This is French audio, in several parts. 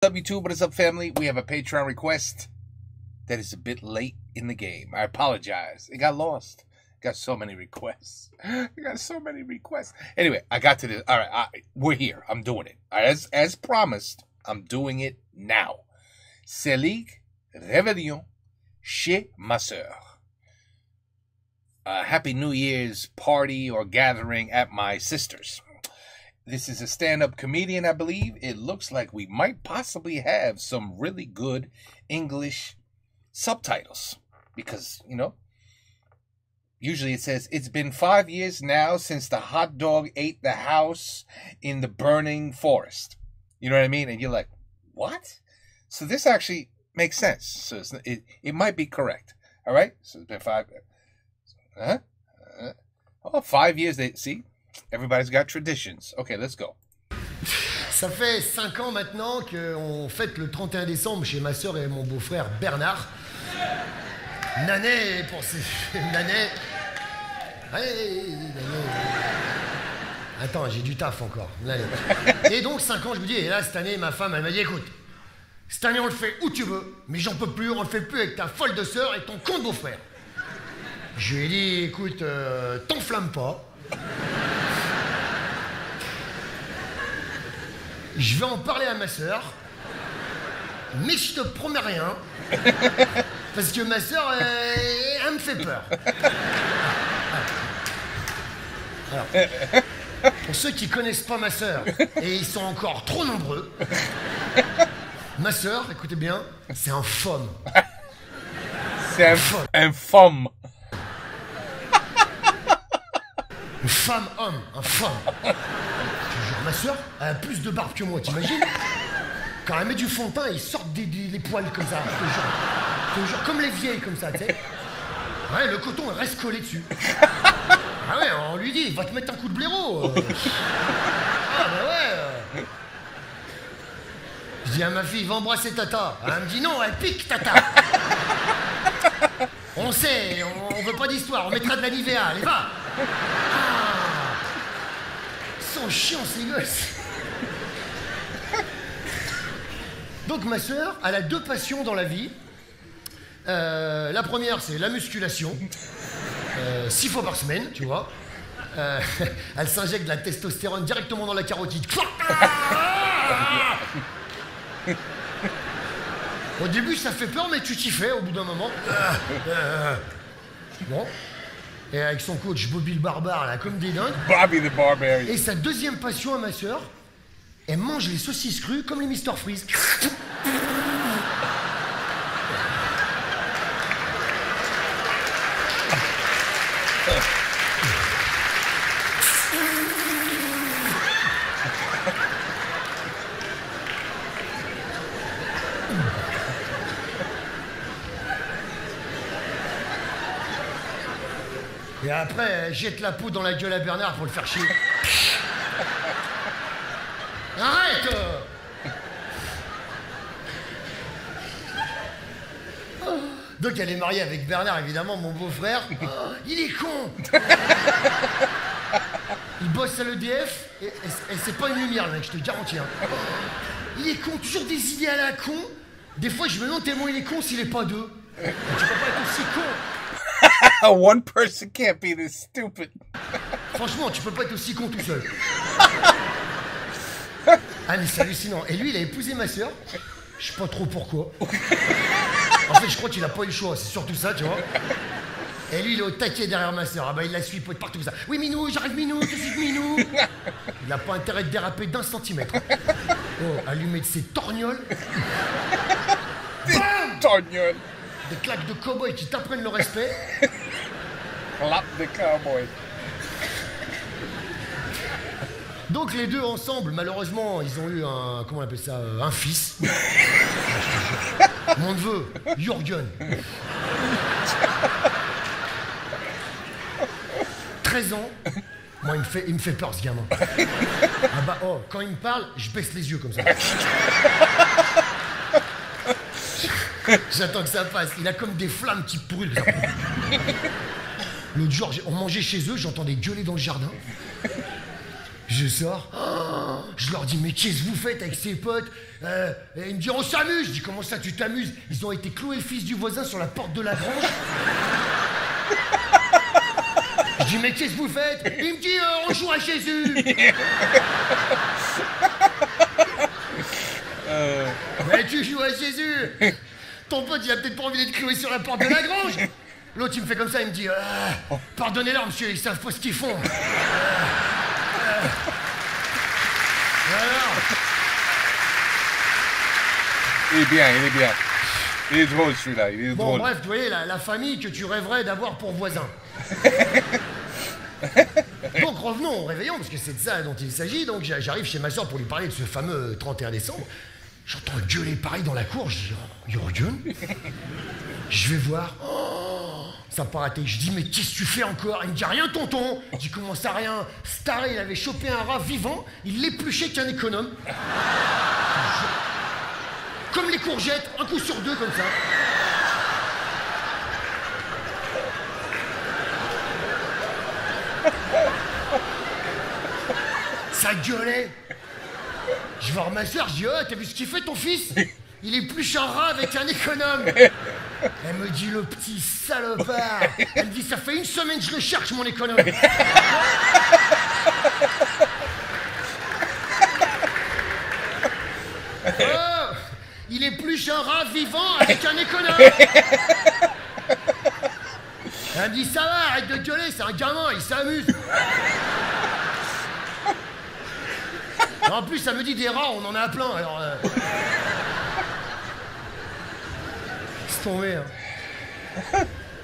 up, YouTube? What is up, family? We have a Patreon request that is a bit late in the game. I apologize. It got lost. Got so many requests. Anyway, I got to this. All right, we're here. I'm doing it. As promised, I'm doing it now. Selig Réveillon chez ma sœur. Happy New Year's party or gathering at my sister's. This is a stand-up comedian, I believe. It looks like we might possibly have some really good English subtitles. Because, you know, usually it says, it's been 5 years now since the hot dog ate the house in the burning forest. You know what I mean? And you're like, what? So this actually makes sense. So it might be correct. All right? So it's been 5 years. 5 years. See? Everybody's got traditions. Okay, let's go. Ça fait 5 ans maintenant qu'on fête le 31 décembre chez ma sœur et mon beau-frère Bernard. Une année pour ces... Une année... Hey, attends, j'ai du taf encore. Et donc 5 ans, je me dis, et là cette année, ma femme, elle m'a dit, écoute, cette année on le fait où tu veux, mais j'en peux plus, on le fait plus avec ta folle de sœur et ton con de beau-frère. Je lui ai dit, écoute, t'enflamme pas. Je vais en parler à ma sœur, mais je te promets rien, parce que ma sœur, elle me fait peur. Alors, pour ceux qui connaissent pas ma sœur, et ils sont encore trop nombreux, ma sœur, écoutez bien, c'est un femme. C'est un femme. Une femme-homme, un femme. Ma sœur, elle a plus de barbe que moi, t'imagines? Quand elle met du fond de teint, ils sortent les poils comme ça, je te jure, comme les vieilles comme ça, tu sais. Ouais, le coton il reste collé dessus. Ah ouais, on lui dit, va te mettre un coup de blaireau. Ah bah ouais. Je dis à ma fille, va embrasser Tata. Elle me dit non, elle pique Tata. On sait, on veut pas d'histoire, on mettra de la Nivea, allez va. Ils sont chiants ces gosses. Donc ma sœur, elle a 2 passions dans la vie. La première, c'est la musculation. 6 fois par semaine, tu vois. Elle s'injecte de la testostérone directement dans la carotide. Au début, ça fait peur, mais tu t'y fais au bout d'un moment. Bon. Et avec son coach Bobby le Barbare, là, comme des dingues. Bobby the Barbarian. Et sa deuxième passion à ma sœur, elle mange les saucisses crues comme les Mr. Freeze. Et après, elle jette la poudre dans la gueule à Bernard pour le faire chier. Arrête! Donc elle est mariée avec Bernard, évidemment, mon beau-frère. Oh, il est con! Il bosse à l'EDF et c'est pas une lumière, le mec, je te garantis. Hein. Il est con, toujours des idées à la con. Des fois, je me demande tellement il est con s'il est pas 2. Tu peux pas être aussi con. One person can't be this stupid. Franchement, tu peux pas être aussi con tout seul. Ah mais c'est hallucinant. Et lui, il a épousé ma sœur. Je sais pas trop pourquoi. En fait, je crois qu'il a pas eu le choix. C'est surtout ça, tu vois. Et lui, il est au taquet derrière ma sœur. Ah bah, il la suit partout ça. Oui, Minou, j'arrive, Minou, tout de suite, Minou. Il a pas intérêt de déraper d'1 centimètre. Oh, allumé de ses torgnoles. Des torgnoles. Des claques de cow-boy qui t'apprennent le respect. Clap de cowboy. Donc les deux ensemble, malheureusement, ils ont eu un... Comment on appelle ça? Un fils. Mon neveu, Jürgen. 13 ans. Moi, il me fait peur, ce gamin. Ah bah, oh, quand il me parle, je baisse les yeux comme ça. J'attends que ça passe. Il a comme des flammes qui brûlent. L'autre jour, on mangeait chez eux, j'entendais gueuler dans le jardin. Je sors. Oh, Je leur dis, mais qu'est-ce que vous faites avec ces potes? Et ils me disent, on s'amuse. Je dis, comment ça, tu t'amuses? Ils ont été clouer le fils du voisin sur la porte de la grange. Je dis, mais qu'est-ce que vous faites? Il me dit, on joue à Jésus. Mais tu joues à Jésus. Ton pote, il a peut-être pas envie d'être cloué sur la porte de la grange. L'autre, il me fait comme ça, il me dit, pardonnez-leur, monsieur, ils savent pas ce qu'ils font. Alors. Il est bien, il est bien. Il est drôle celui-là, il est Bon, drôle. bref, tu voyais, la famille que tu rêverais d'avoir pour voisin. Donc revenons au réveillon, parce que c'est de ça dont il s'agit. Donc j'arrive chez ma soeur pour lui parler de ce fameux 31 décembre. J'entends gueuler pareil dans la cour, je dis, oh, Jürgen. Je vais voir. Oh, ça n'a pas raté. Je dis, mais qu'est-ce que tu fais encore? Il me dit, rien, tonton. Je dis, comment ça, rien? Staré, il avait chopé un rat vivant, il l'épluchait qu'un économe. Comme les courgettes, un coup sur deux, comme ça. Ça gueulait. Je vais voir ma soeur, je dis, oh, t'as vu ce qu'il fait ton fils? Il épluche un rat avec un économe. Elle me dit, le petit salopard. Elle me dit, ça fait une semaine que je le cherche, mon économe. Oh, il épluche un rat vivant avec un économe. Elle me dit, ça va, arrête de gueuler, c'est un gamin, il s'amuse. En plus, ça me dit des rats, on en a plein, alors... C'est tombé, hein.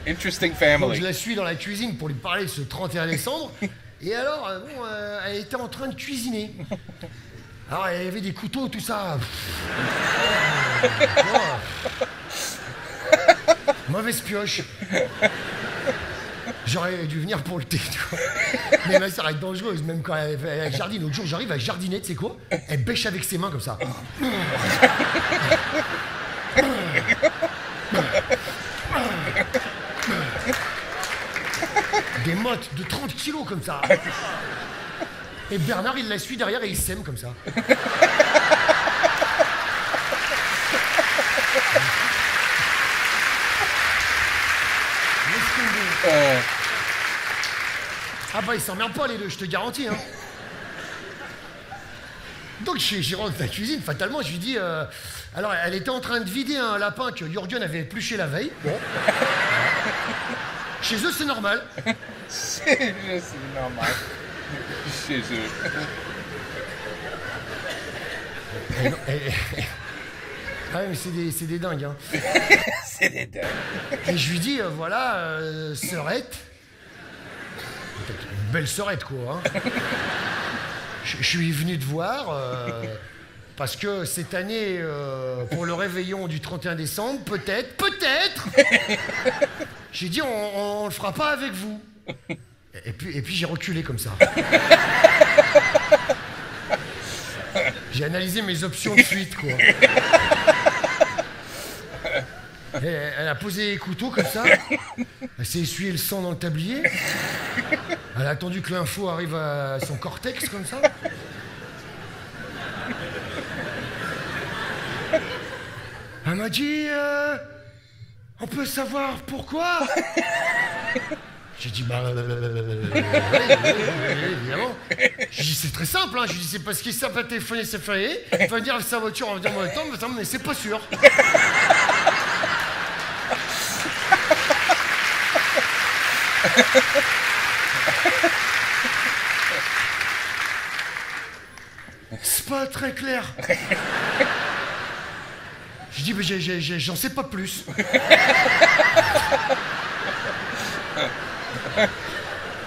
Interesting Donc, family. je la suis dans la cuisine pour lui parler de ce 31 décembre. Et alors, elle était en train de cuisiner. Alors, il y avait des couteaux, tout ça. Mauvaise pioche. J'aurais dû venir pour le thé, tu vois. Mais ma soeur est dangereuse, même quand elle jardine. L'autre jour, j'arrive à jardiner, tu sais quoi? Elle bêche avec ses mains comme ça. Des mottes de 30 kilos comme ça. Et Bernard, il la suit derrière et il sème comme ça. Ah bah ils s'emmerdent pas les deux, je te garantis, hein. Donc j'y rentre dans la cuisine, fatalement, je lui dis... alors elle était en train de vider un lapin que Jürgen avait épluché la veille. Bon. Chez eux c'est normal. C'est normal. Chez eux. Ah ouais, mais c'est des dingues, hein. C'est des dingues. Et je lui dis, voilà, sœurette. Une belle sœurette, quoi, hein. Je suis venu te voir parce que cette année, pour le réveillon du 31 décembre, peut-être, j'ai dit on le fera pas avec vous. Et puis j'ai reculé comme ça. J'ai analysé mes options de fuite, quoi. Et elle a posé les couteaux comme ça. Elle s'est essuyé le sang dans le tablier. Elle a attendu que l'info arrive à son cortex comme ça. Elle m'a dit on peut savoir pourquoi? J'ai dit bah oui, évidemment. J'ai dit c'est très simple, hein. J'ai dit c'est parce qu'il s'est pas téléphoné, c'est fait. Il va venir avec sa voiture, on va dire moi attends, mais c'est pas sûr. C'est pas très clair. Je dis, mais j'en sais pas plus.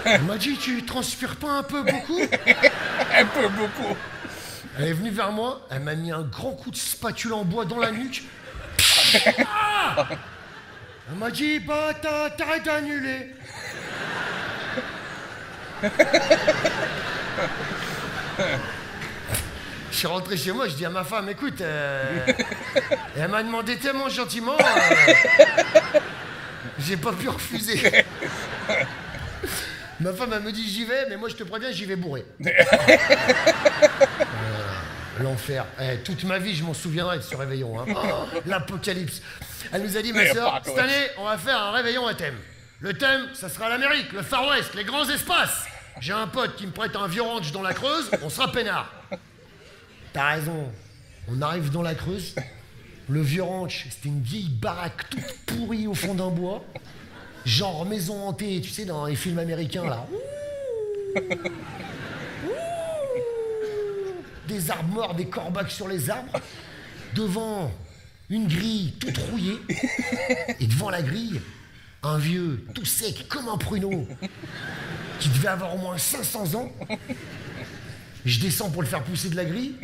Elle m'a dit, tu transpires pas un peu beaucoup? Un peu beaucoup. Elle est venue vers moi, elle m'a mis un grand coup de spatule en bois dans la nuque. Ah, elle m'a dit, bah t'arrêtes d'annuler. Je suis rentré chez moi, je dis à ma femme, écoute, et elle m'a demandé tellement gentiment, j'ai pas pu refuser. Ma femme, elle me dit j'y vais, mais moi je te préviens, j'y vais bourré. L'enfer. Toute ma vie, je m'en souviendrai de ce réveillon. Hein. Oh, l'apocalypse. Elle nous a dit, ma sœur, cette année, on va faire un réveillon à thème. Le thème, ça sera l'Amérique, le Far West, les grands espaces. J'ai un pote qui me prête un vieux ranch dans la Creuse, on sera peinard. T'as raison. On arrive dans la Creuse. Le vieux ranch, c'était une vieille baraque toute pourrie au fond d'un bois. Genre maison hantée, tu sais, dans les films américains, là. Des arbres morts, des corbacs sur les arbres. Devant, une grille toute rouillée. Et devant la grille, un vieux tout sec comme un pruneau qui devait avoir au moins 500 ans. Je descends pour le faire pousser de la grille.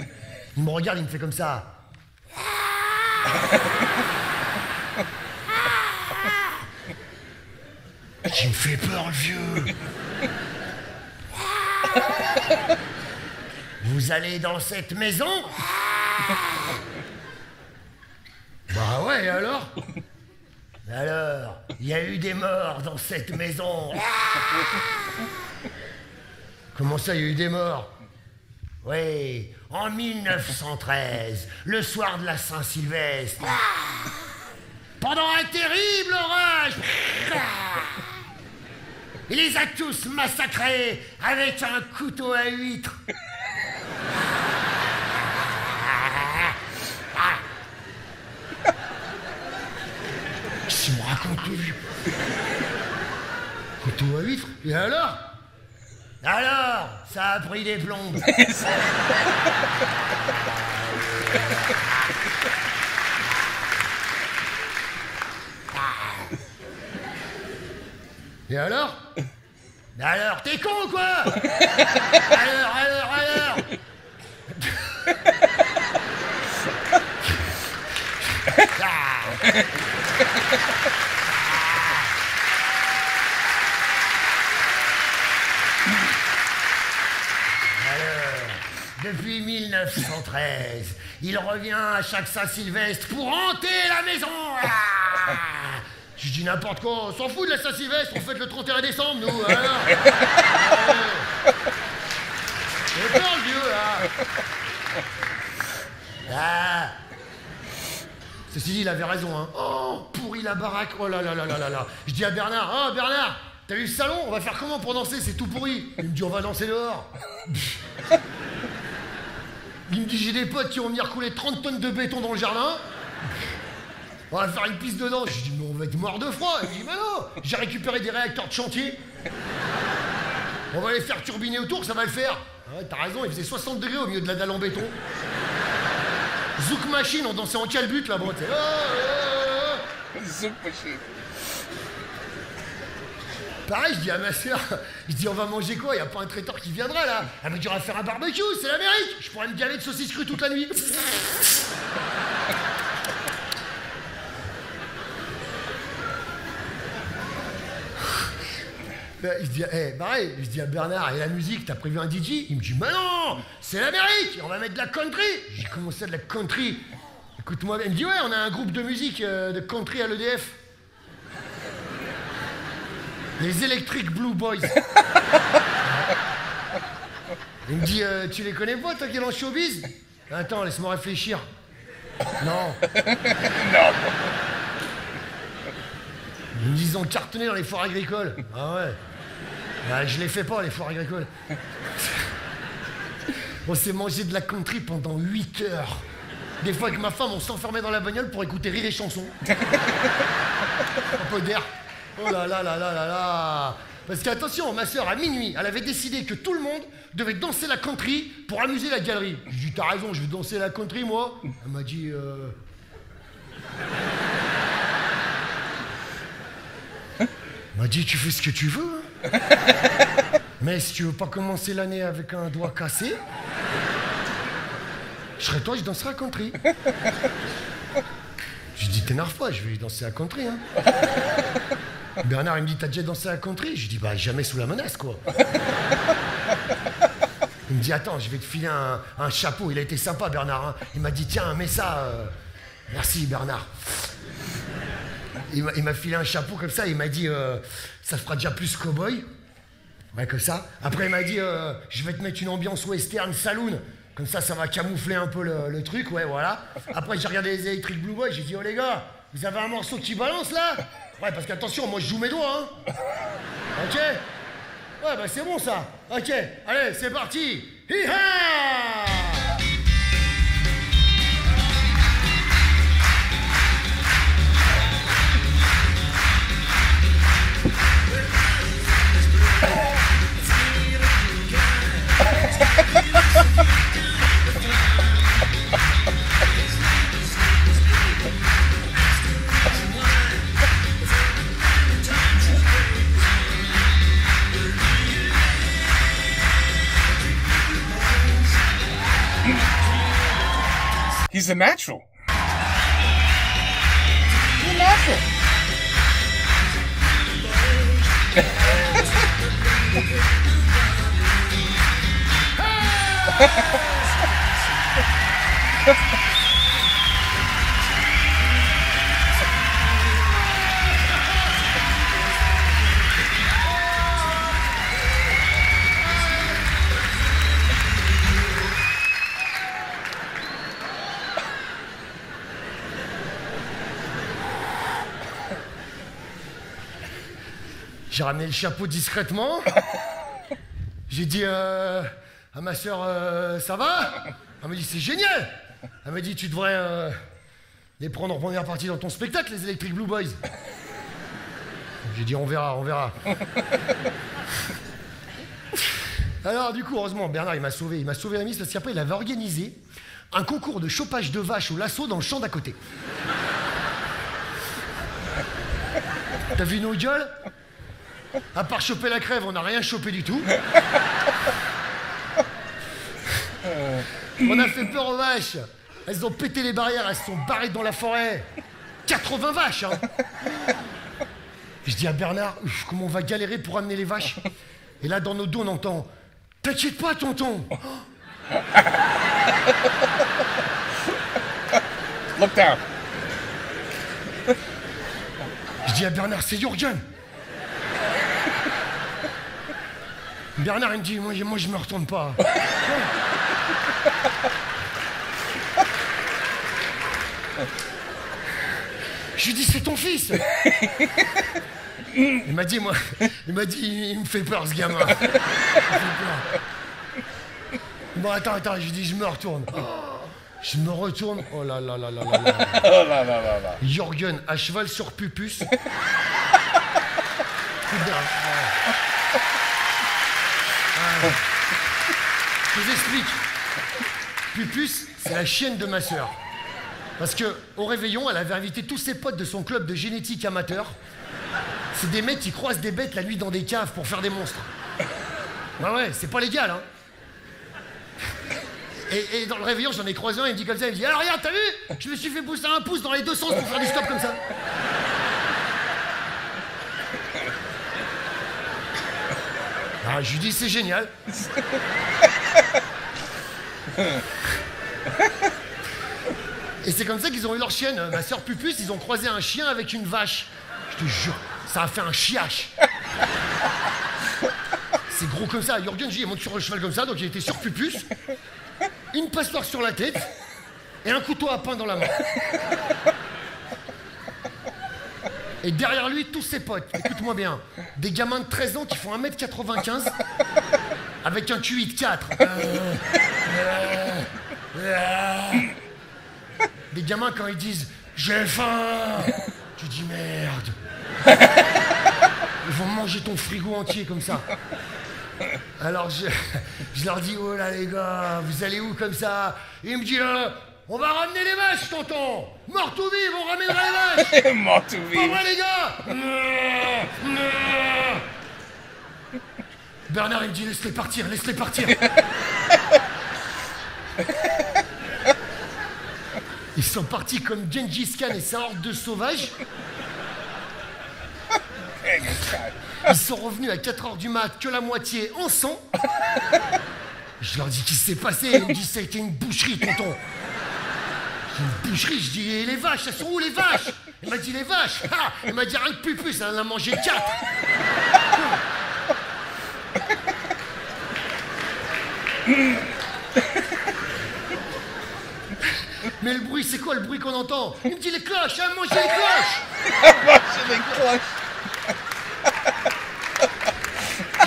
Il me regarde, il me fait comme ça. Il me fait peur, le vieux. Vous allez dans cette maison? Bah ouais, alors? Alors, il y a eu des morts dans cette maison. Comment ça, il y a eu des morts? Oui, en 1913, le soir de la Saint-Sylvestre. Pendant un terrible orage, il les a tous massacrés avec un couteau à huître. Qu'est-ce qu'il me raconte, le vieux? Couteau à huître? Et alors? Alors, ça a pris des plombes. Et alors? Alors, t'es con ou quoi? Alors depuis 1913, il revient à chaque Saint-Sylvestre pour hanter la maison. Je dis n'importe quoi, on s'en fout de la Saint-Sylvestre, on fête le 31 décembre, nous, alors. J'ai peur, le vieux, là. Ceci dit, il avait raison, hein. Oh, pourri la baraque, oh là là là là là là. Je dis à Bernard, oh Bernard, t'as vu le salon? On va faire comment pour danser? C'est tout pourri. Il me dit, on va danser dehors. Il me dit, j'ai des potes qui vont venir couler 30 tonnes de béton dans le jardin. On va faire une piste dedans. Je dis, mais on va être mort de froid. Il me dit, mais non, j'ai récupéré des réacteurs de chantier. On va les faire turbiner autour, ça va le faire. Ouais, t'as raison, il faisait 60 degrés au milieu de la dalle en béton. Zouk Machine, on dansait en calbut là-bas. Zouk Machine. Pareil, je dis à ma soeur, je dis, on va manger quoi? Il n'y a pas un traiteur qui viendra là. Elle me dit, on va faire un barbecue, c'est l'Amérique. Je pourrais me gaver de saucisses crues toute la nuit. Je dis, pareil, je dis à Bernard, et la musique, t'as prévu un DJ? Il me dit, mais non, c'est l'Amérique, on va mettre de la country. J'ai dit, comment ça, de la country? Écoute-moi, il me dit, ouais, on a un groupe de musique de country à l'EDF. Les Electric Blue Boys. Il me dit, tu les connais pas, toi qui es dans le showbiz? Attends, laisse-moi réfléchir. Non. Non. Ils me disent, ils ont cartonné dans les foires agricoles. Ah ouais. Bah, je les fais pas, les foires agricoles. On s'est mangé de la country pendant 8 heures. Des fois, avec ma femme, on s'enfermait dans la bagnole pour écouter rire et chansons. Un peu d'air. Oh là là là là là là. Parce qu'attention, ma soeur, à minuit, elle avait décidé que tout le monde devait danser la country pour amuser la galerie. Je lui ai dit, t'as raison, je vais danser la country, moi. Elle m'a dit, Elle m'a dit, tu fais ce que tu veux, hein. Mais si tu veux pas commencer l'année avec un doigt cassé, je serais toi, je danserai à country. Je lui dis, t'énerve pas, je vais danser à country, hein. Bernard, il me dit, t'as déjà dansé à country? Je lui dis, bah jamais sous la menace, quoi. Il me dit, attends, je vais te filer un chapeau. Il a été sympa, Bernard, hein. Il m'a dit, tiens, mets ça. Merci, Bernard. Il m'a filé un chapeau comme ça, il m'a dit, ça fera déjà plus cow-boy. Ouais, que ça. Après, il m'a dit, je vais te mettre une ambiance western saloon. Comme ça va camoufler un peu le truc, ouais, voilà. Après, j'ai regardé les Electric Blue Boys, j'ai dit, oh les gars, vous avez un morceau qui balance là? Ouais, parce qu'attention, moi je joue mes doigts, hein. Ok? Ouais, bah c'est bon ça. Ok, allez, c'est parti. Hi-ha! He's a natural. He's a natural. J'ai ramené le chapeau discrètement. J'ai dit à ma soeur, ça va? Elle m'a dit, c'est génial. Elle m'a dit, tu devrais les prendre en première partie dans ton spectacle, les Electric Blue Boys. J'ai dit, on verra, on verra. Alors, du coup, heureusement, Bernard, il m'a sauvé la mise parce qu'après, il avait organisé un concours de chopage de vaches au lasso dans le champ d'à côté. T'as vu nos gueules? À part choper la crève, on n'a rien chopé du tout. On a fait peur aux vaches. Elles ont pété les barrières, elles se sont barrées dans la forêt. 80 vaches, hein. Je dis à Bernard, comment on va galérer pour amener les vaches? Et là, dans nos dos, on entend, t'inquiète pas, tonton. Look down. Je dis à Bernard, c'est Jürgen. Bernard, il me dit, moi je me retourne pas. Je lui dis, c'est ton fils. Il m'a dit, il me fait peur, ce gamin. Il me fait peur. Bon, attends, je lui dis, je me retourne. Je me retourne, oh là là là là là là. Oh là là là là. Jürgen à cheval sur Pupus. Je vous explique. Pupus, c'est la chienne de ma sœur. Parce que au réveillon, elle avait invité tous ses potes de son club de génétique amateur. C'est des mecs qui croisent des bêtes la nuit dans des caves pour faire des monstres. Bah ouais, c'est pas légal, hein. Et dans le réveillon, j'en ai croisé un, il me dit comme ça, il me dit, alors regarde, t'as vu? Je me suis fait pousser un pouce dans les deux sens pour faire du stop comme ça. Ah, je lui dis, c'est génial. Et c'est comme ça qu'ils ont eu leur chienne. Ma sœur Pupus, ils ont croisé un chien avec une vache. Je te jure, ça a fait un chiache. C'est gros comme ça. Jürgen, il monte sur le cheval comme ça, donc il était sur Pupus. Une passoire sur la tête et un couteau à pain dans la main. Et derrière lui, tous ses potes, écoute-moi bien, des gamins de 13 ans qui font 1m95 avec un QI de 4. Des gamins quand ils disent « J'ai faim !» Tu dis « Merde !» Ils vont manger ton frigo entier comme ça. Alors je leur dis « Oh là les gars, vous allez où comme ça ?» Il me dit « On va ramener les vaches, tonton. Mort ou vive, on ramènera les vaches. Mort ou vive. Pas vrai, les gars. Bernard, il me dit, laisse-les partir, laisse-les partir. Ils sont partis comme Gengis Khan et sa horde de sauvages. Ils sont revenus à 4h du mat, que la moitié en sang. Je leur dis, qu'est-ce qui s'est passé? Ils me disent, ça a été une boucherie, tonton. Une boucherie, je dis, et les vaches, elles sont où les vaches? Il m'a dit, les vaches. Ah, il m'a dit, rien de Pupus, elle en a mangé 4. Mais le bruit, c'est quoi le bruit qu'on entend? Il me dit les cloches, hein, mangez les cloches. Mangez les cloches.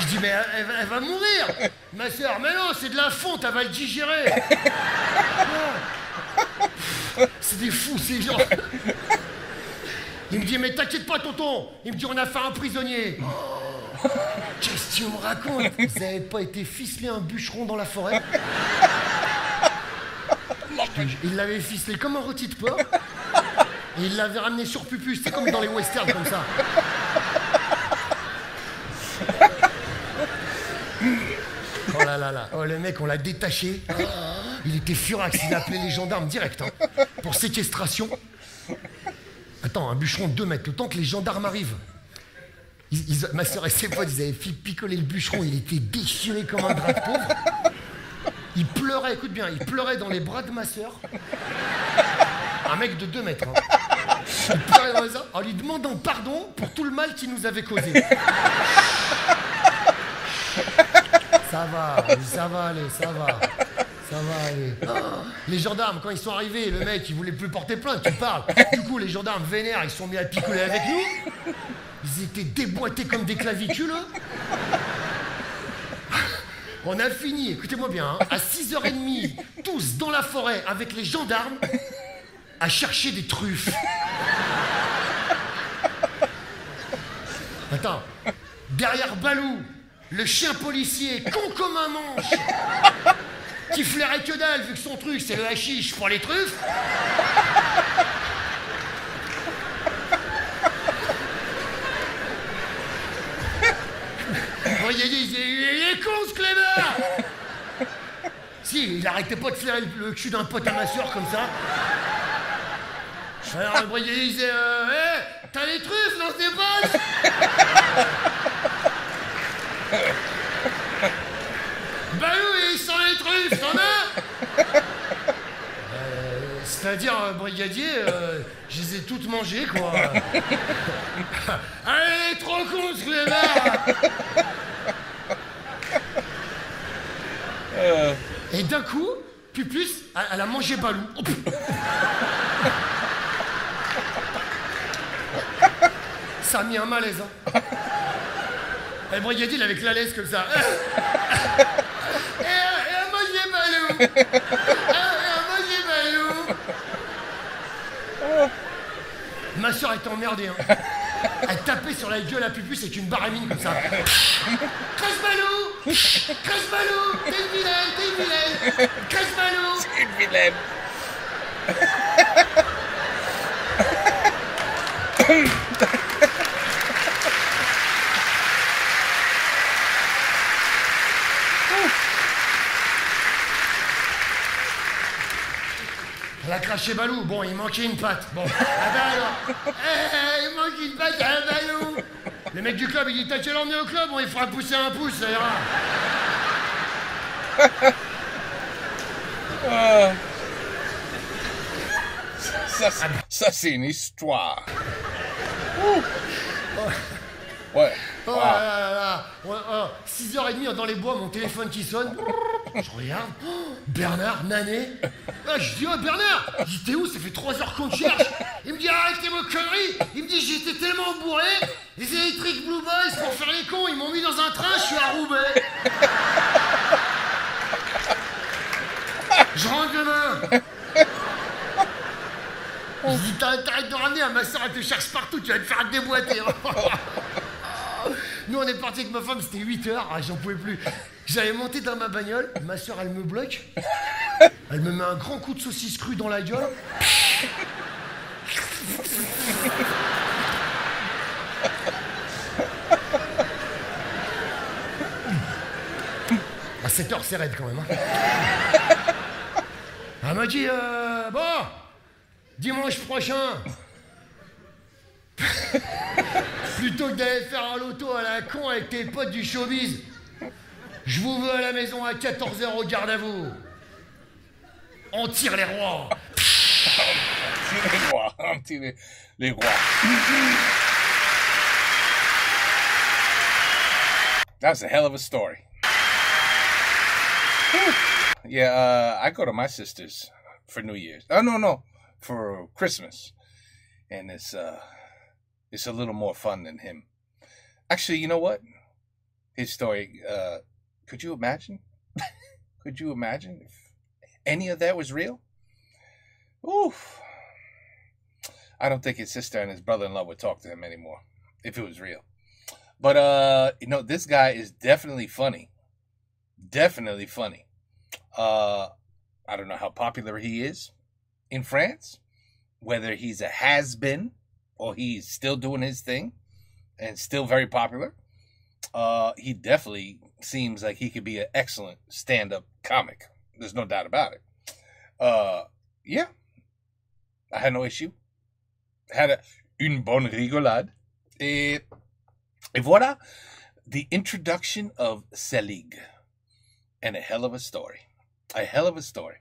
Je dis, mais elle va mourir. Ma soeur, mais non, c'est de la fonte, elle va le digérer. C'est des fous, ces gens. Il me dit, mais t'inquiète pas, tonton. Il me dit, on a fait un prisonnier. Qu'est-ce que tu me racontes? Vous avez pas été ficelé un bûcheron dans la forêt? Il l'avait ficelé comme un rôti de porc. Et il l'avait ramené sur Pupus. C'est comme dans les westerns, comme ça. Oh là là là. Oh, le mec, on l'a détaché. Il était furax. Il a appelé les gendarmes direct. Hein, pour séquestration. Attends, un bûcheron de 2 mètres. Le temps que les gendarmes arrivent. Ma soeur et ses potes, ils avaient picolé le bûcheron. Il était déchiré comme un drap de pauvre. Il pleurait, écoute bien, il pleurait dans les bras de ma soeur. Un mec de 2 mètres. Hein. Il pleurait dans les bras en lui demandant pardon pour tout le mal qu'il nous avait causé. Ça va aller, ça va aller. Ça va aller. Les gendarmes, quand ils sont arrivés, le mec, il voulait plus porter plainte, tu parles. Du coup, les gendarmes vénères, ils sont mis à picoler avec nous. Ils étaient déboîtés comme des clavicules. On a fini, écoutez-moi bien, hein, à 6h30, tous dans la forêt avec les gendarmes, à chercher des truffes. Attends, derrière Balou, le chien policier, con comme un manche, qui flairait que dalle vu que son truc c'est le hashish pour les truffes. Oh, il est con ce clébard. Si, il arrêtait pas de flairer le cul d'un pote à ma soeur comme ça. Alors le brigadier disait hey, t'as les truffes dans tes poches? Balou, il sent les truffes, t'en as? C'est-à-dire, brigadier, je les ai toutes mangées, quoi. Allez, trop con, ce clébard. Et d'un coup, Pupus, elle a mangé Balou. Oh, ça a mis un malaise, hein. Et le brigadier, il avait que la laisse comme ça. Et elle a mangé Balou. Ma soeur était emmerdée, hein. Elle tapait sur la gueule à Pupus avec une baramine comme ça. Crasse Balou, t'es une vilaine, Crasse Balou. C'est une vilaine. Elle a craché Balou. Bon, il manquait une patte. Bon. Ah ben alors. Il manque une patte à Balou. Le mec du club, il dit t'as qu'à l'emmener au club, bon, il fera pousser un pouce, ça ira. Ça c'est une histoire. Ouais. Oh là là. Ouais, 6h30 dans les bois, mon téléphone qui sonne. Je regarde. Oh, Bernard, Nanet. Ah, je dis, oh Bernard, je dis, t'es où? Ça fait 3 heures qu'on te cherche. Il me dit, arrêtez vos conneries. Il me dit, j'étais tellement bourré. Les électriques Blue Boys, pour faire les cons, ils m'ont mis dans un train, je suis à Roubaix. Je rentre demain. Je dis, t'arrêtes de ramener à ma soeur, elle te cherche partout, tu vas te faire déboîter. Nous, on est parti avec ma femme, c'était 8h, j'en pouvais plus. J'allais monter dans ma bagnole, ma soeur, elle me bloque. Elle me met un grand coup de saucisse crue dans la gueule. À 7h, c'est raide quand même. Hein. Elle m'a dit, bon, dimanche prochain, plutôt que d'aller faire un loto à la con avec tes potes du showbiz, je vous veux à la maison à 14h au garde à vous. On tire les rois. On tire les rois. That's a hell of a story. Yeah, I go to my sister's for New Year's. Oh, no, for Christmas. And it's a little more fun than him. Actually, you know what? His story, could you imagine? Could you imagine if any of that was real? Oof. I don't think his sister and his brother-in-law would talk to him anymore if it was real. But, this guy is definitely funny. Definitely funny. I don't know how popular he is in France, whether he's a has-been or he's still doing his thing and still very popular. He definitely seems like he could be an excellent stand-up comic. There's no doubt about it. Yeah. I had no issue. Had une bonne rigolade. Et voilà, the introduction of Selig. And a hell of a story. A hell of a story.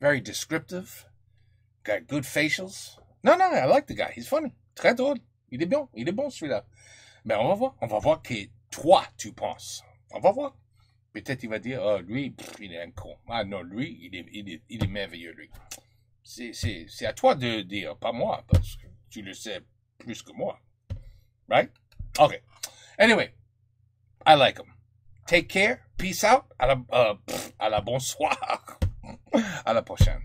Very descriptive. Got good facials. Non, I like the guy. He's funny. Très drôle. Il est bon celui-là. Mais on va voir. On va voir que toi, tu penses. On va voir. Peut-être il va dire, lui, il est un con. Ah non, lui, il est merveilleux, lui. C'est à toi de dire, pas moi, parce que tu le sais plus que moi. Right? Okay. Anyway, I like him. Take care. Peace out. À la bonsoir. À la prochaine.